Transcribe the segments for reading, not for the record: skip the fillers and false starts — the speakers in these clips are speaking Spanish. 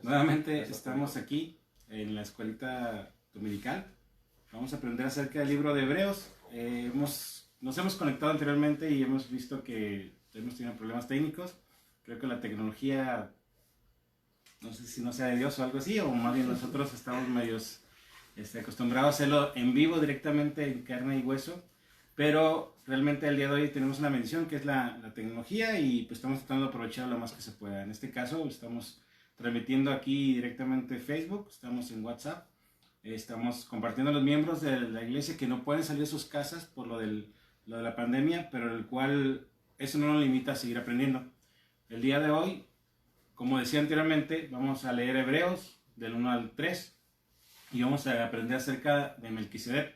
Nuevamente estamos aquí en la escuelita dominical. Vamos a aprender acerca del libro de Hebreos. Nos hemos conectado anteriormente y hemos visto que hemos tenido problemas técnicos. Creo que la tecnología, no sé si no sea de Dios o algo así, o más bien nosotros estamos medios acostumbrados a hacerlo en vivo, directamente en carne y hueso. Pero realmente el día de hoy tenemos una bendición que es la tecnología y pues estamos tratando de aprovechar lo más que se pueda. En este caso estamos transmitiendo aquí directamente Facebook, estamos en WhatsApp, estamos compartiendo a los miembros de la iglesia que no pueden salir de sus casas por lo de la pandemia, pero el cual eso no nos limita a seguir aprendiendo. El día de hoy, como decía anteriormente, vamos a leer Hebreos del 1 al 3 y vamos a aprender acerca de Melquisedec,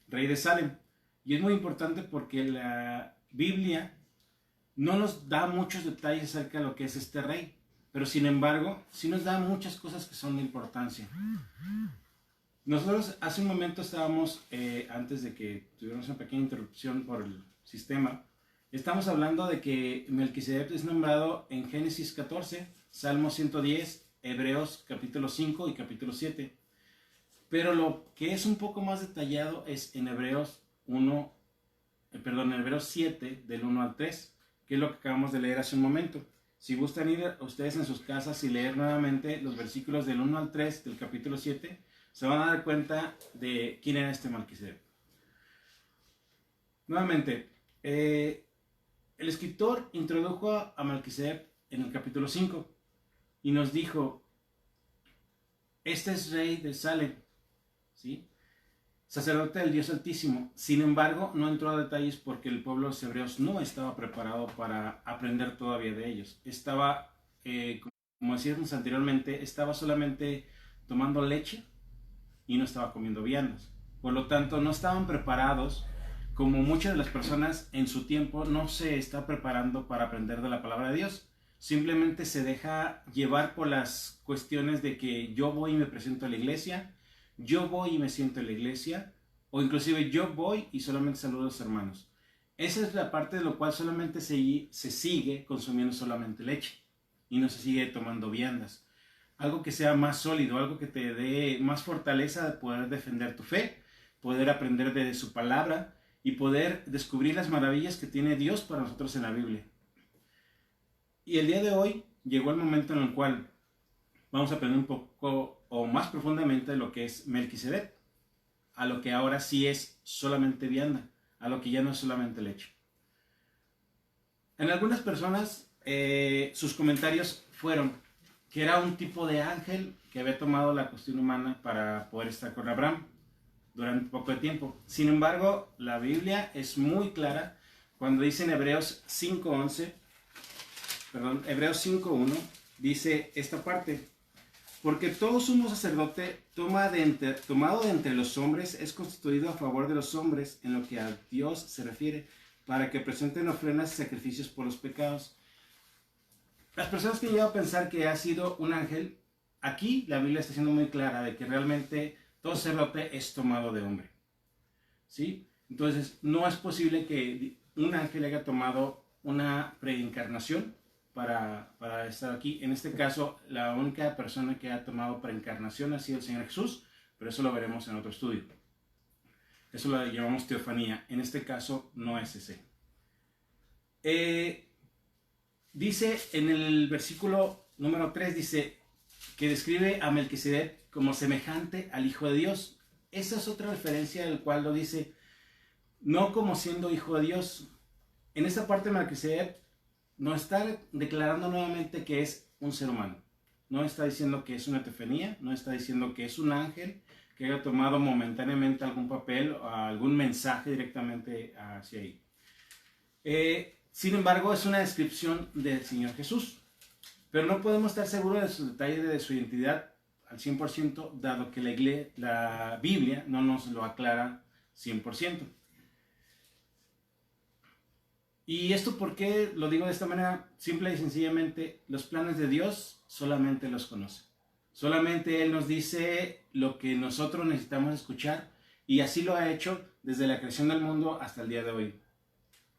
rey de Salem. Y es muy importante porque la Biblia no nos da muchos detalles acerca de lo que es este rey, pero sin embargo, sí nos da muchas cosas que son de importancia. Nosotros hace un momento estábamos, antes de que tuviéramos una pequeña interrupción por el sistema, estamos hablando de que Melquisedec es nombrado en Génesis 14, Salmo 110, Hebreos capítulo 5 y capítulo 7. Pero lo que es un poco más detallado es en Hebreos 7, del 1 al 3, que es lo que acabamos de leer hace un momento. Si gustan ir a ustedes en sus casas y leer nuevamente los versículos del 1 al 3 del capítulo 7, se van a dar cuenta de quién era este Melquisedec. Nuevamente, el escritor introdujo a Melquisedec en el capítulo 5 y nos dijo, este es rey de Salem, ¿sí? Sacerdote del Dios Altísimo. Sin embargo, no entró a detalles porque el pueblo de los hebreos no estaba preparado para aprender todavía de ellos. Estaba, como decíamos anteriormente, estaba solamente tomando leche y no estaba comiendo viandas. Por lo tanto, no estaban preparados, como muchas de las personas en su tiempo no se está preparando para aprender de la palabra de Dios. Simplemente se deja llevar por las cuestiones de que yo voy y me presento a la iglesia, yo voy y me siento en la iglesia, o inclusive yo voy y solamente saludo a los hermanos. Esa es la parte de lo cual solamente se sigue consumiendo solamente leche y no se sigue tomando viandas. Algo que sea más sólido, algo que te dé más fortaleza de poder defender tu fe, poder aprender de su palabra y poder descubrir las maravillas que tiene Dios para nosotros en la Biblia. Y el día de hoy llegó el momento en el cual vamos a aprender un poco o más profundamente de lo que es Melquisedec, a lo que ahora sí es solamente vianda, a lo que ya no es solamente leche. En algunas personas sus comentarios fueron que era un tipo de ángel que había tomado la cuestión humana para poder estar con Abraham durante poco de tiempo. Sin embargo, la Biblia es muy clara cuando dice en Hebreos 5.1, dice esta parte: porque todo sumo sacerdote tomado de entre los hombres es constituido a favor de los hombres en lo que a Dios se refiere, para que presenten ofrendas y sacrificios por los pecados. Las personas que llegan a pensar que ha sido un ángel, aquí la Biblia está siendo muy clara de que realmente todo sacerdote es tomado de hombre, ¿sí? Entonces no es posible que un ángel haya tomado una preencarnación para estar aquí. En este caso, la única persona que ha tomado preencarnación ha sido el Señor Jesús, pero eso lo veremos en otro estudio. Eso lo llamamos teofanía. En este caso, no es ese. Dice en el versículo número 3, dice que describe a Melquisedec como semejante al Hijo de Dios. Esa es otra referencia del cual lo dice, no como siendo Hijo de Dios. En esta parte Melquisedec no está declarando nuevamente que es un ser humano. No está diciendo que es una teofanía, no está diciendo que es un ángel que haya tomado momentáneamente algún papel o algún mensaje directamente hacia ahí. Sin embargo, es una descripción del Señor Jesús. Pero no podemos estar seguros de sus detalles de su identidad al 100%, dado que la Biblia no nos lo aclara 100%. ¿Y esto por qué lo digo de esta manera? Simple y sencillamente, los planes de Dios solamente los conoce. Solamente Él nos dice lo que nosotros necesitamos escuchar y así lo ha hecho desde la creación del mundo hasta el día de hoy.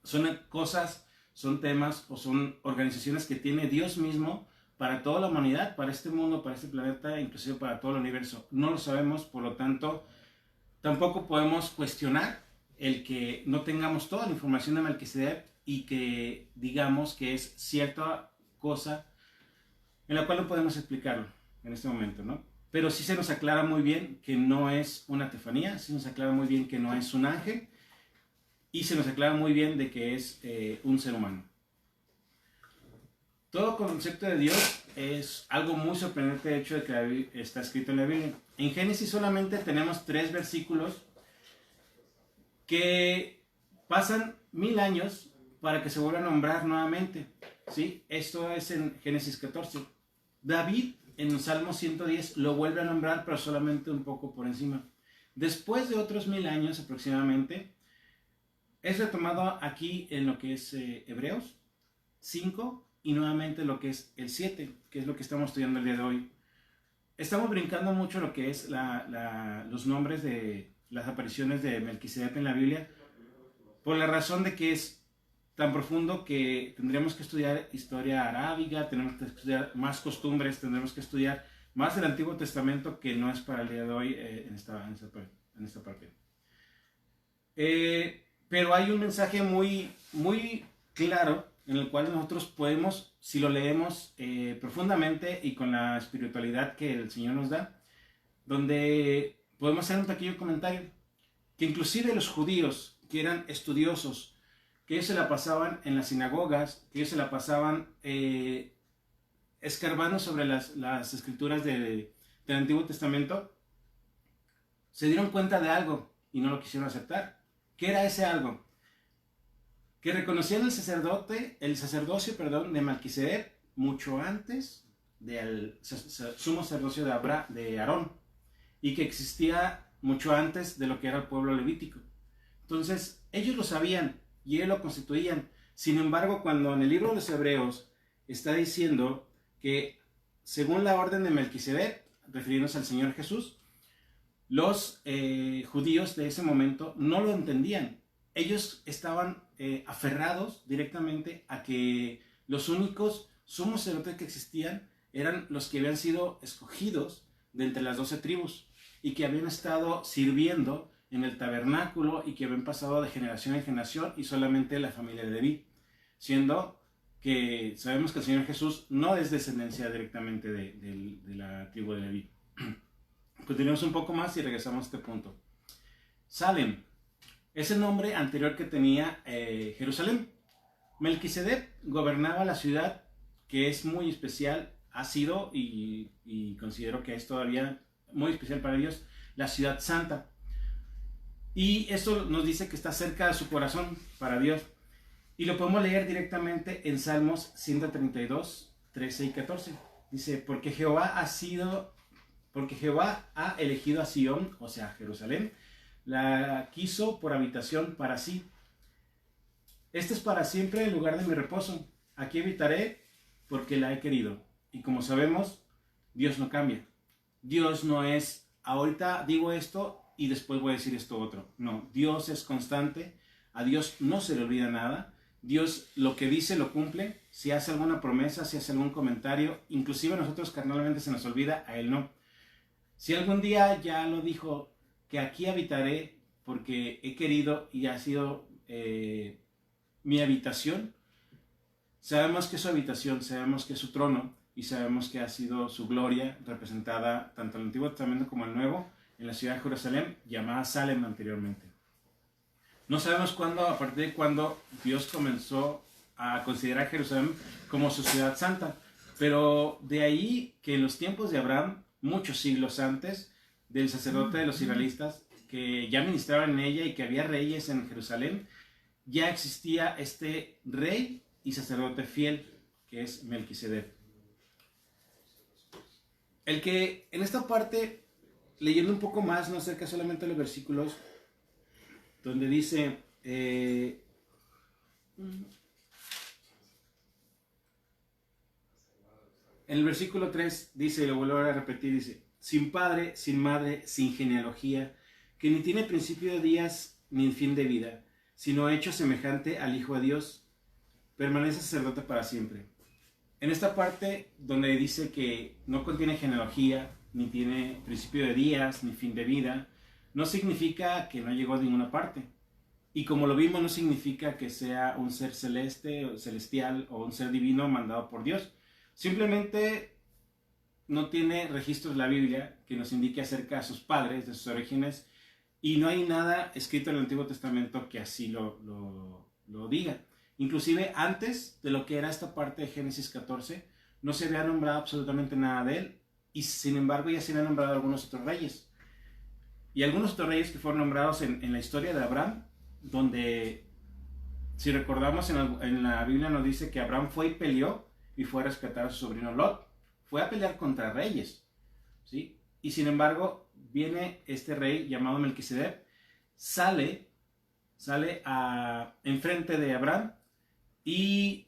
Son cosas, son temas o son organizaciones que tiene Dios mismo para toda la humanidad, para este mundo, para este planeta, inclusive para todo el universo. No lo sabemos, por lo tanto, tampoco podemos cuestionar el que no tengamos toda la información de Melquisedec y que digamos que es cierta cosa en la cual no podemos explicarlo en este momento, ¿no? Pero sí se nos aclara muy bien que no es una teofanía, sí nos aclara muy bien que no es un ángel y se nos aclara muy bien de que es un ser humano. Todo concepto de Dios es algo muy sorprendente, de hecho, de que está escrito en la Biblia. En Génesis solamente tenemos 3 versículos que pasan 1000 años para que se vuelva a nombrar nuevamente, ¿sí? Esto es en Génesis 14. David en el Salmo 110 lo vuelve a nombrar, pero solamente un poco por encima. Después de otros 1000 años aproximadamente, es retomado aquí en lo que es Hebreos 5 y nuevamente lo que es el 7, que es lo que estamos estudiando el día de hoy. Estamos brincando mucho lo que es los nombres de las apariciones de Melquisedec en la Biblia, por la razón de que es tan profundo que tendríamos que estudiar historia arábiga, tenemos que estudiar más costumbres, tendremos que estudiar más del Antiguo Testamento, que no es para el día de hoy en esta parte. Pero hay un mensaje muy, muy claro en el cual nosotros podemos, si lo leemos profundamente y con la espiritualidad que el Señor nos da, donde podemos hacer un pequeño comentario, que inclusive los judíos, que eran estudiosos, que ellos se la pasaban en las sinagogas, que ellos se la pasaban escarbando sobre las escrituras del Antiguo Testamento, se dieron cuenta de algo y no lo quisieron aceptar. ¿Qué era ese algo? Que reconocían el sacerdocio de Melquisedec mucho antes del sumo sacerdocio de Aarón, y que existía mucho antes de lo que era el pueblo levítico. Entonces, ellos lo sabían y ellos lo constituían. Sin embargo, cuando en el libro de los Hebreos está diciendo que según la orden de Melquisedec, refiriéndose al Señor Jesús, los judíos de ese momento no lo entendían. Ellos estaban aferrados directamente a que los únicos sumos sacerdotes que existían eran los que habían sido escogidos de entre las 12 tribus y que habían estado sirviendo en el tabernáculo y que habían pasado de generación en generación, y solamente la familia de Leví, siendo que sabemos que el Señor Jesús no es descendencia directamente de la tribu de Leví. Continuemos un poco más y regresamos a este punto. Salem es el nombre anterior que tenía Jerusalén. Melquisedec gobernaba la ciudad, que es muy especial, ha sido y considero que es todavía muy especial para Dios, la ciudad santa. Y esto nos dice que está cerca de su corazón para Dios. Y lo podemos leer directamente en Salmos 132, 13 y 14. Dice, porque Jehová ha elegido a Sión, o sea, Jerusalén, la quiso por habitación para sí. Este es para siempre el lugar de mi reposo. Aquí habitaré porque la he querido. Y como sabemos, Dios no cambia. Dios no es, ahorita digo esto y después voy a decir esto otro. No, Dios es constante. A Dios no se le olvida nada. Dios lo que dice lo cumple. Si hace alguna promesa, si hace algún comentario, inclusive a nosotros carnalmente se nos olvida, a Él no. Si algún día ya lo dijo, que aquí habitaré porque he querido y ha sido mi habitación, sabemos que es su habitación, sabemos que es su trono y sabemos que ha sido su gloria representada tanto en el Antiguo Testamento como en el Nuevo, en la ciudad de Jerusalén, llamada Salem anteriormente. No sabemos cuándo, a partir de cuándo Dios comenzó a considerar Jerusalén como su ciudad santa, pero de ahí que en los tiempos de Abraham, muchos siglos antes, del sacerdote de los israelitas, que ya ministraban en ella y que había reyes en Jerusalén, ya existía este rey y sacerdote fiel, que es Melquisedec. El que en esta parte, leyendo un poco más, no acerca solamente de los versículos, donde dice, en el versículo 3 dice, lo vuelvo a repetir, dice, sin padre, sin madre, sin genealogía, que ni tiene principio de días ni fin de vida, sino hecho semejante al Hijo de Dios, permanece sacerdote para siempre. En esta parte donde dice que no contiene genealogía, ni tiene principio de días, ni fin de vida, no significa que no llegó a ninguna parte. Y como lo vimos, no significa que sea un ser celeste, o celestial o un ser divino mandado por Dios. Simplemente no tiene registros la Biblia que nos indique acerca de sus padres, de sus orígenes, y no hay nada escrito en el Antiguo Testamento que así lo diga. Inclusive antes de lo que era esta parte de Génesis 14, no se había nombrado absolutamente nada de él, y sin embargo ya se habían nombrado algunos otros reyes. Y algunos otros reyes que fueron nombrados en la historia de Abraham, donde, si recordamos, en la Biblia nos dice que Abraham fue y peleó y fue a rescatar a su sobrino Lot. Fue a pelear contra reyes, ¿sí? Y sin embargo, viene este rey llamado Melquisedec, sale enfrente de Abraham y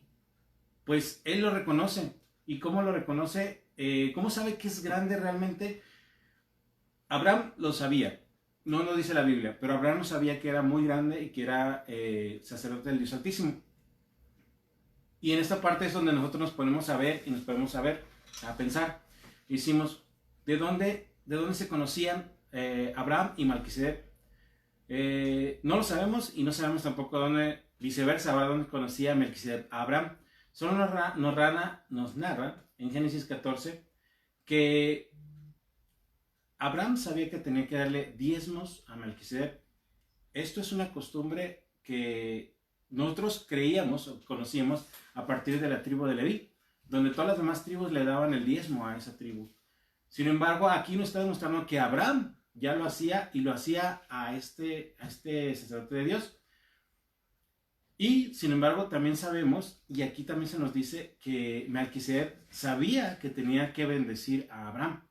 pues él lo reconoce. ¿Y cómo lo reconoce? ¿Cómo sabe que es grande realmente? Abraham lo sabía. No lo dice la Biblia, pero Abraham lo sabía que era muy grande y que era sacerdote del Dios Altísimo. Y en esta parte es donde nosotros nos ponemos a ver y nos podemos a pensar. Hicimos, ¿de dónde se conocían Abraham y Melquisedec? No lo sabemos y no sabemos tampoco dónde, viceversa, ahora dónde conocía Melquisedec a Abraham. Solo nos narra en Génesis 14 que Abraham sabía que tenía que darle diezmos a Melquisedec. Esto es una costumbre que nosotros creíamos o conocíamos a partir de la tribu de Leví, donde todas las demás tribus le daban el diezmo a esa tribu. Sin embargo, aquí nos está demostrando que Abraham ya lo hacía y lo hacía a este sacerdote de Dios. Y sin embargo, también sabemos, y aquí también se nos dice que Melquisedec sabía que tenía que bendecir a Abraham.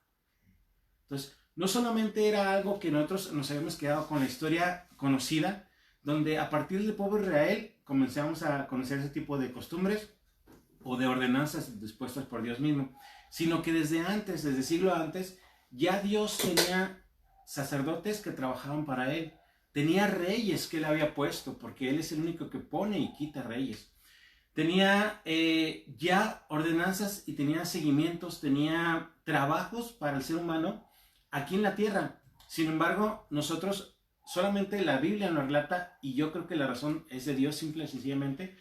Entonces, no solamente era algo que nosotros nos habíamos quedado con la historia conocida, donde a partir del pueblo de Israel comenzamos a conocer ese tipo de costumbres o de ordenanzas dispuestas por Dios mismo, sino que desde antes, desde siglo antes, ya Dios tenía sacerdotes que trabajaban para Él, tenía reyes que Él había puesto, porque Él es el único que pone y quita reyes. Tenía ya ordenanzas y tenía seguimientos, tenía trabajos para el ser humano aquí en la tierra. Sin embargo, nosotros solamente la Biblia nos relata, y yo creo que la razón es de Dios simple y sencillamente,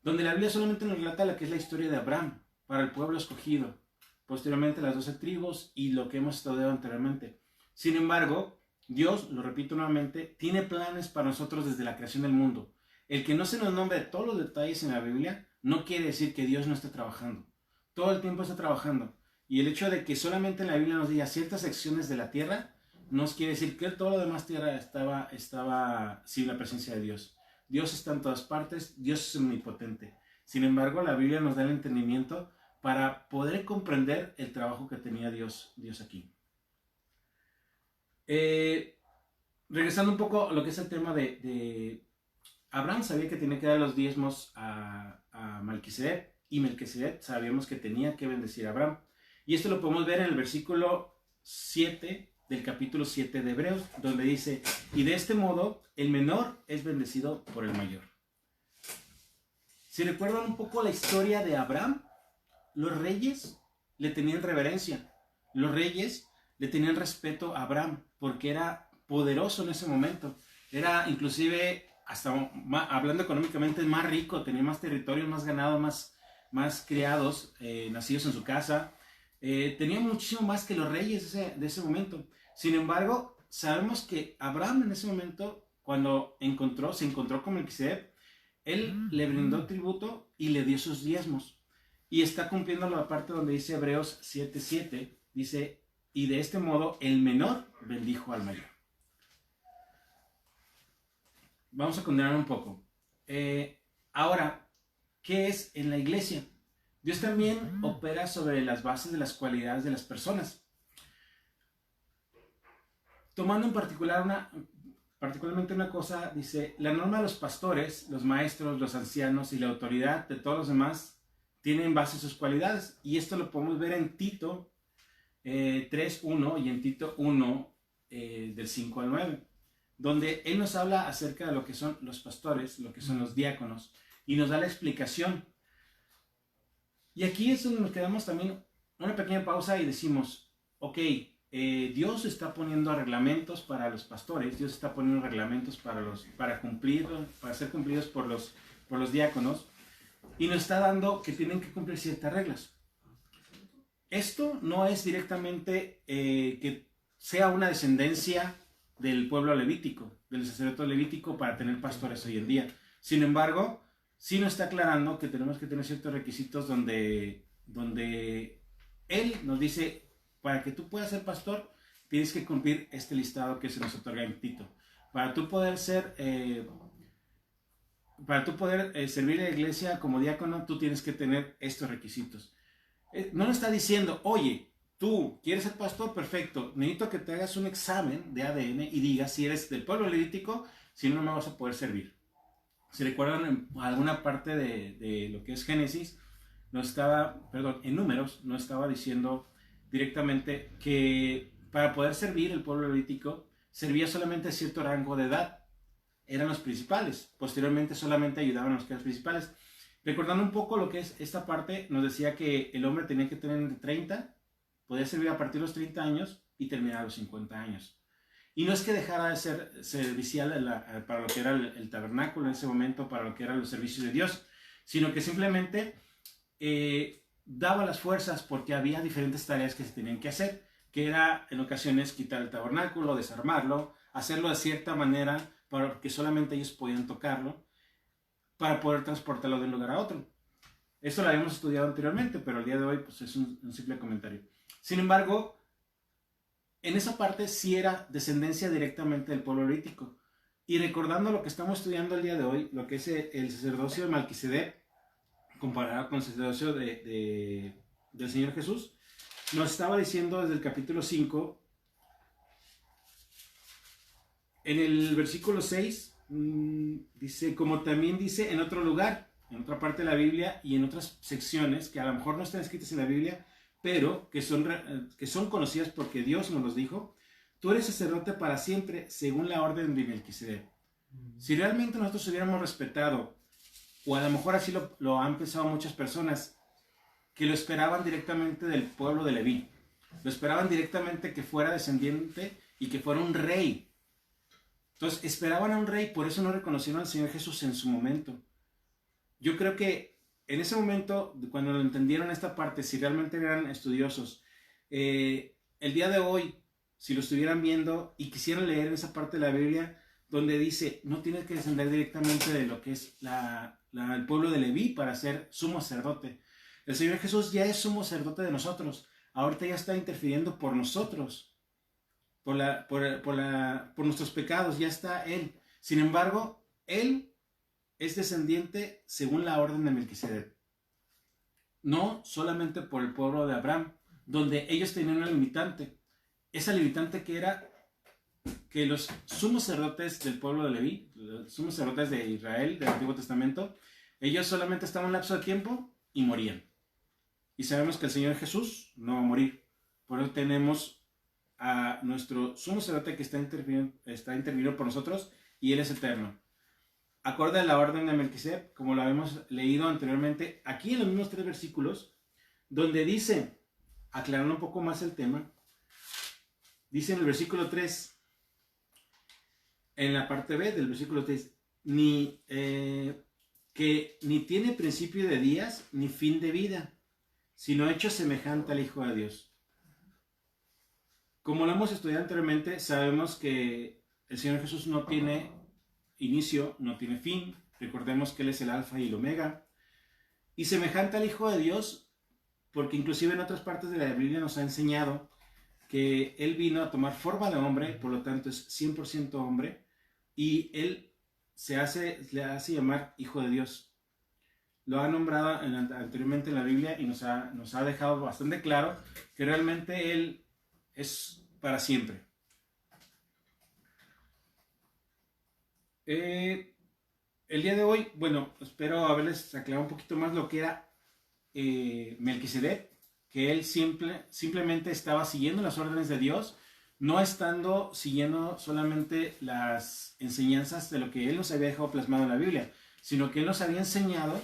donde la Biblia solamente nos relata la que es la historia de Abraham para el pueblo escogido, posteriormente las 12 tribus y lo que hemos estudiado anteriormente. Sin embargo, Dios, lo repito nuevamente, tiene planes para nosotros desde la creación del mundo. El que no se nos nombre todos los detalles en la Biblia no quiere decir que Dios no esté trabajando. Todo el tiempo está trabajando. Y el hecho de que solamente en la Biblia nos diga ciertas secciones de la tierra, no quiere decir que toda la demás tierra estaba sin la presencia de Dios. Dios está en todas partes, Dios es omnipotente. Sin embargo, la Biblia nos da el entendimiento para poder comprender el trabajo que tenía Dios aquí. Regresando un poco a lo que es el tema de Abraham, sabía que tenía que dar los diezmos a Melquisedec, y Melquisedec sabíamos que tenía que bendecir a Abraham. Y esto lo podemos ver en el versículo 7 del capítulo 7 de Hebreos, donde dice, y de este modo el menor es bendecido por el mayor. Si recuerdan un poco la historia de Abraham, los reyes le tenían reverencia, los reyes le tenían respeto a Abraham, porque era poderoso en ese momento, era inclusive, hasta hablando económicamente, más rico, tenía más territorio, más ganado, más criados, nacidos en su casa, tenía muchísimo más que los reyes de ese momento. Sin embargo, sabemos que Abraham en ese momento, cuando se encontró con Melquisedec, él le brindó tributo y le dio sus diezmos. Y está cumpliendo la parte donde dice Hebreos 7:7, dice, y de este modo el menor bendijo al mayor. Vamos a continuar un poco. Ahora, ¿qué es en la iglesia? Dios también opera sobre las bases de las cualidades de las personas. Tomando en particularmente una cosa, dice, la norma de los pastores, los maestros, los ancianos y la autoridad de todos los demás tienen base sus cualidades. Y esto lo podemos ver en Tito 3:1 y en Tito 1 del 5 al 9, donde él nos habla acerca de lo que son los pastores, lo que son los diáconos, y nos da la explicación. Y aquí es donde nos quedamos también una pequeña pausa y decimos, ok, Dios está poniendo reglamentos para los pastores, Dios está poniendo reglamentos para ser cumplidos por los diáconos, y nos está dando que tienen que cumplir ciertas reglas. Esto no es directamente que sea una descendencia del pueblo levítico, del sacerdote levítico para tener pastores hoy en día. Sin embargo, sí nos está aclarando que tenemos que tener ciertos requisitos donde Él nos dice, para que tú puedas ser pastor, tienes que cumplir este listado que se nos otorga en Tito. Para tú poder servir a la iglesia como diácono, tú tienes que tener estos requisitos. No nos está diciendo, oye, tú quieres ser pastor, perfecto, necesito que te hagas un examen de ADN y digas si eres del pueblo levítico, si no, no me vas a poder servir. Si recuerdan en alguna parte de lo que es Génesis, en Números, no estaba diciendo directamente que para poder servir el pueblo levítico servía solamente cierto rango de edad. Eran los principales. Posteriormente solamente ayudaban a los que eran principales. Recordando un poco lo que es esta parte, nos decía que el hombre tenía que tener entre 30, podía servir a partir de los 30 años y terminar a los 50 años. Y no es que dejara de ser servicial para lo que era el tabernáculo en ese momento, para lo que eran los servicios de Dios, sino que simplemente daba las fuerzas porque había diferentes tareas que se tenían que hacer, que era en ocasiones quitar el tabernáculo, desarmarlo, hacerlo de cierta manera para que solamente ellos podían tocarlo, para poder transportarlo de un lugar a otro. Esto lo habíamos estudiado anteriormente, pero el día de hoy pues, es un simple comentario. Sin embargo, en esa parte sí era descendencia directamente del pueblo levítico. Y recordando lo que estamos estudiando el día de hoy, lo que es el sacerdocio de Melquisedec, comparado con el sacerdocio del Señor Jesús, nos estaba diciendo desde el capítulo 5, en el versículo 6, dice, como también dice en otro lugar, en otra parte de la Biblia y en otras secciones que a lo mejor no están escritas en la Biblia, pero que son conocidas porque Dios nos los dijo, tú eres sacerdote para siempre según la orden de Melquisedec. Si realmente nosotros hubiéramos respetado, o a lo mejor así lo han pensado muchas personas, que lo esperaban directamente del pueblo de Leví, lo esperaban directamente que fuera descendiente y que fuera un rey. Entonces esperaban a un rey, por eso no reconocieron al Señor Jesús en su momento. Yo creo que en ese momento, cuando lo entendieron esta parte, si realmente eran estudiosos, el día de hoy, si lo estuvieran viendo y quisieran leer esa parte de la Biblia, donde dice, no tienes que descender directamente de lo que es el pueblo de Leví para ser sumo sacerdote. El Señor Jesús ya es sumo sacerdote de nosotros. Ahorita ya está interfiriendo por nosotros, por nuestros pecados, ya está Él. Sin embargo, Él es descendiente según la orden de Melquisedec. No solamente por el pueblo de Abraham, donde ellos tenían una limitante. Esa limitante que era que los sumos sacerdotes del pueblo de Leví, los sumos sacerdotes de Israel, del Antiguo Testamento, ellos solamente estaban en un lapso de tiempo y morían. Y sabemos que el Señor Jesús no va a morir. Por eso tenemos a nuestro sumo sacerdote que está interviniendo por nosotros y Él es eterno. Acorde a la orden de Melquisedec, como lo habíamos leído anteriormente, aquí en los mismos 3 versículos, donde dice, aclarando un poco más el tema, dice en el versículo 3, en la parte B del versículo 3, que ni tiene principio de días ni fin de vida, sino hecho semejante al Hijo de Dios. Como lo hemos estudiado anteriormente, sabemos que el Señor Jesús no tiene inicio, no tiene fin. Recordemos que Él es el alfa y el omega. Y semejante al Hijo de Dios, porque inclusive en otras partes de la Biblia nos ha enseñado que Él vino a tomar forma de hombre, por lo tanto es 100% hombre, y Él le hace llamar Hijo de Dios. Lo ha nombrado anteriormente en la Biblia y nos ha dejado bastante claro que realmente Él es para siempre. El día de hoy, bueno, espero haberles aclarado un poquito más lo que era Melquisedec, que él simplemente estaba siguiendo las órdenes de Dios, no estando siguiendo solamente las enseñanzas de lo que Él nos había dejado plasmado en la Biblia, sino que Él nos había enseñado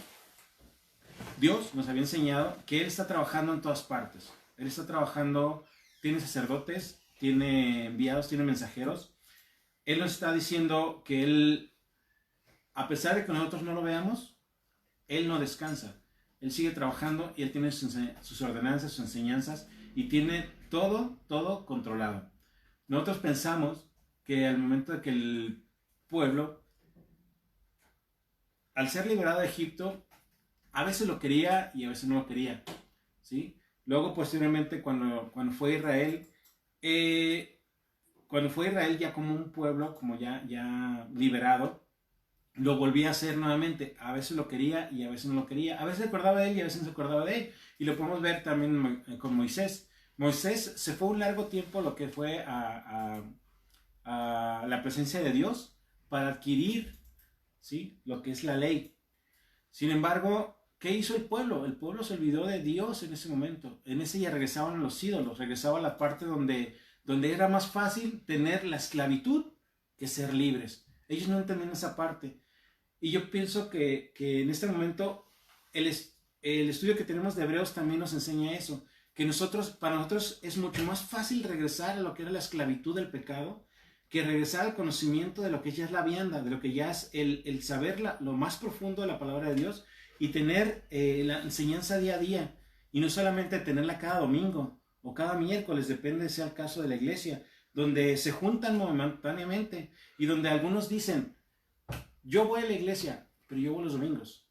Dios nos había enseñado que Él está trabajando en todas partes. Él está trabajando, tiene sacerdotes, tiene enviados, tiene mensajeros. Él nos está diciendo que Él, a pesar de que nosotros no lo veamos, Él no descansa. Él sigue trabajando y Él tiene sus ordenanzas, sus enseñanzas y tiene todo controlado. Nosotros pensamos que al momento de que el pueblo, al ser liberado de Egipto, a veces lo quería y a veces no lo quería, ¿sí? Luego, posteriormente, cuando fue Israel, ya como un pueblo, como ya liberado, lo volvía a hacer nuevamente. A veces lo quería y a veces no lo quería. A veces se acordaba de él y a veces no se acordaba de él. Y lo podemos ver también con Moisés. Moisés se fue un largo tiempo lo que fue a la presencia de Dios para adquirir, ¿sí?, lo que es la ley. Sin embargo, ¿qué hizo el pueblo? El pueblo se olvidó de Dios en ese momento. En ese ya regresaban los ídolos, regresaba a la parte donde era más fácil tener la esclavitud que ser libres. Ellos no entendían esa parte. Y yo pienso que en este momento el estudio que tenemos de Hebreos también nos enseña eso, que para nosotros es mucho más fácil regresar a lo que era la esclavitud del pecado, que regresar al conocimiento de lo que ya es la vianda, de lo que ya es el saber lo más profundo de la palabra de Dios y tener la enseñanza día a día, y no solamente tenerla cada domingo o cada miércoles, depende sea el caso de la iglesia, donde se juntan momentáneamente y donde algunos dicen, yo voy a la iglesia, pero yo voy los domingos.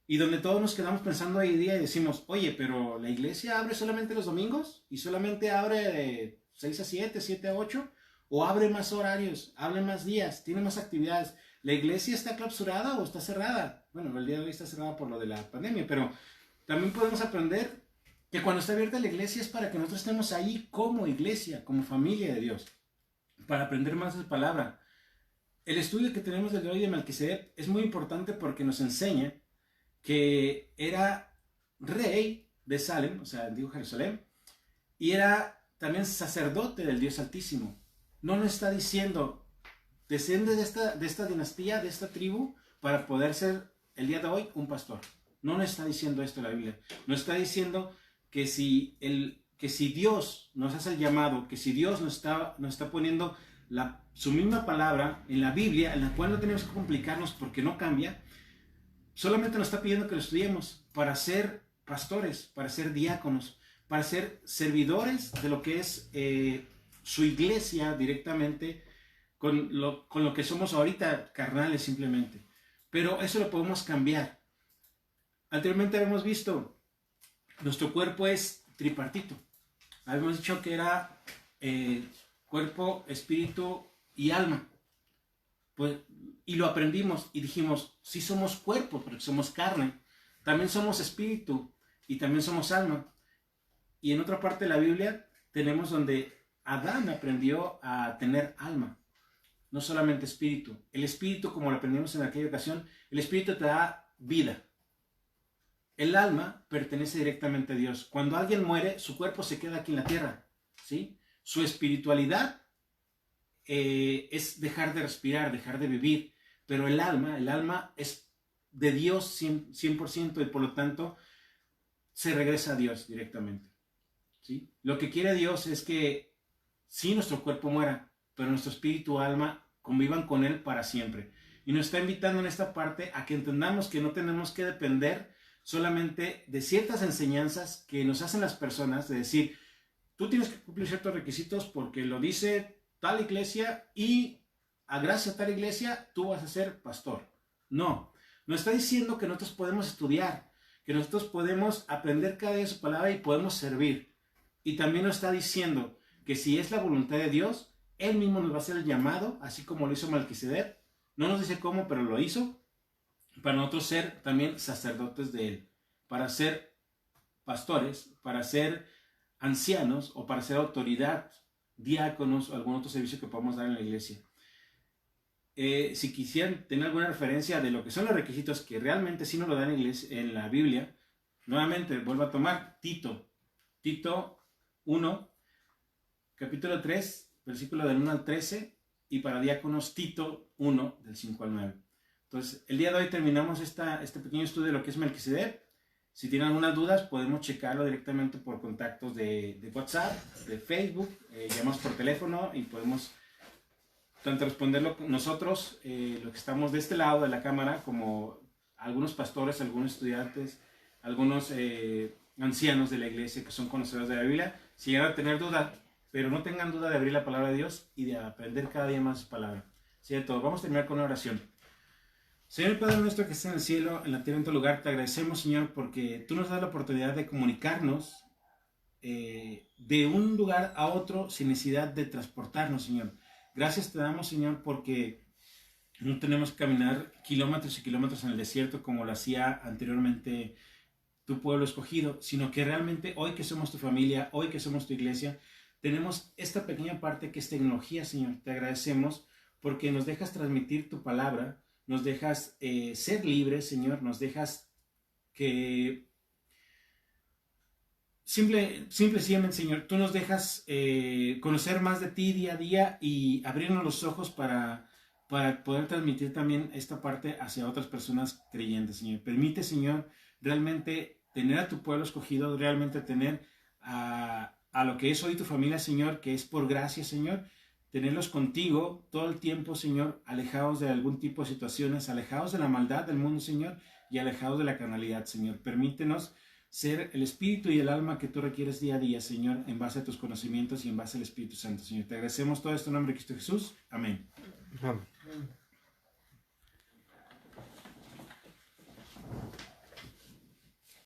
Y donde todos nos quedamos pensando hoy día y decimos, oye, pero la iglesia abre solamente los domingos y solamente abre de 6 a 7, 7 a 8, o abre más horarios, abre más días, tiene más actividades. ¿La iglesia está clausurada o está cerrada? Bueno, el día de hoy está cerrada por lo de la pandemia, pero también podemos aprender que cuando está abierta la iglesia es para que nosotros estemos ahí como iglesia, como familia de Dios, para aprender más de su palabra. El estudio que tenemos del hoy de Melquisedec es muy importante porque nos enseña que era rey de Salem, o sea, antiguo Jerusalén, y era también sacerdote del Dios Altísimo. No nos está diciendo, desciende de esta dinastía, de esta tribu, para poder ser el día de hoy un pastor. No nos está diciendo esto la Biblia. Nos está diciendo que si Dios nos hace el llamado, que si Dios nos está poniendo su misma palabra en la Biblia, en la cual no tenemos que complicarnos porque no cambia, solamente nos está pidiendo que lo estudiemos para ser pastores, para ser diáconos, para ser servidores de lo que es su iglesia directamente, con lo que somos ahorita, carnales simplemente. Pero eso lo podemos cambiar. Anteriormente habíamos visto, nuestro cuerpo es tripartito. Habíamos dicho que era cuerpo, espíritu y alma. Pues, y lo aprendimos y dijimos, sí somos cuerpo, porque somos carne. También somos espíritu y también somos alma. Y en otra parte de la Biblia tenemos donde Adán aprendió a tener alma, no solamente espíritu. El espíritu, como lo aprendimos en aquella ocasión, el espíritu te da vida. El alma pertenece directamente a Dios. Cuando alguien muere, su cuerpo se queda aquí en la tierra, ¿sí? Su espiritualidad es dejar de respirar, dejar de vivir, pero el alma es de Dios 100% y por lo tanto se regresa a Dios directamente, ¿sí? Lo que quiere Dios es que sí, nuestro cuerpo muera, pero nuestro espíritu, alma convivan con Él para siempre. Y nos está invitando en esta parte a que entendamos que no tenemos que depender solamente de ciertas enseñanzas que nos hacen las personas, de decir, tú tienes que cumplir ciertos requisitos porque lo dice tal iglesia y gracias a tal iglesia tú vas a ser pastor. No, nos está diciendo que nosotros podemos estudiar, que nosotros podemos aprender cada día su palabra y podemos servir. Y también nos está diciendo que si es la voluntad de Dios, Él mismo nos va a hacer el llamado, así como lo hizo Melquisedec. No nos dice cómo, pero lo hizo, para nosotros ser también sacerdotes de Él, para ser pastores, para ser ancianos o para ser autoridad, diáconos o algún otro servicio que podamos dar en la iglesia. Si quisieran tener alguna referencia de lo que son los requisitos que realmente sí nos lo dan en la Biblia, nuevamente vuelvo a tomar Tito 1, capítulo 3, versículo del 1 al 13, y para diáconos Tito 1, del 5 al 9. Entonces, el día de hoy terminamos este pequeño estudio de lo que es Melquisedec. Si tienen algunas dudas, podemos checarlo directamente por contactos de WhatsApp, de Facebook, llamamos por teléfono y podemos tanto responderlo nosotros, los que estamos de este lado de la cámara, como algunos pastores, algunos estudiantes, algunos ancianos de la iglesia que son conocedores de la Biblia, si llegan a tener duda, pero no tengan duda de abrir la palabra de Dios y de aprender cada día más su palabra. ¿Cierto? Vamos a terminar con una oración. Señor Padre nuestro que está en el cielo, en la tierra, en tu lugar, te agradecemos, Señor, porque tú nos das la oportunidad de comunicarnos de un lugar a otro sin necesidad de transportarnos, Señor. Gracias te damos, Señor, porque no tenemos que caminar kilómetros y kilómetros en el desierto como lo hacía anteriormente tu pueblo escogido, sino que realmente hoy que somos tu familia, hoy que somos tu iglesia, tenemos esta pequeña parte que es tecnología, Señor. Te agradecemos porque nos dejas transmitir tu palabra, nos dejas ser libres, Señor, nos dejas que simplemente, Señor, tú nos dejas conocer más de ti día a día y abrirnos los ojos para poder transmitir también esta parte hacia otras personas creyentes, Señor. Permite, Señor, realmente tener a tu pueblo escogido, realmente tener a lo que es hoy tu familia, Señor, que es por gracia, Señor, tenerlos contigo todo el tiempo, Señor, alejados de algún tipo de situaciones, alejados de la maldad del mundo, Señor, y alejados de la carnalidad, Señor. Permítenos ser el espíritu y el alma que tú requieres día a día, Señor, en base a tus conocimientos y en base al Espíritu Santo, Señor. Te agradecemos todo esto en nombre de Cristo Jesús. Amén. Amén.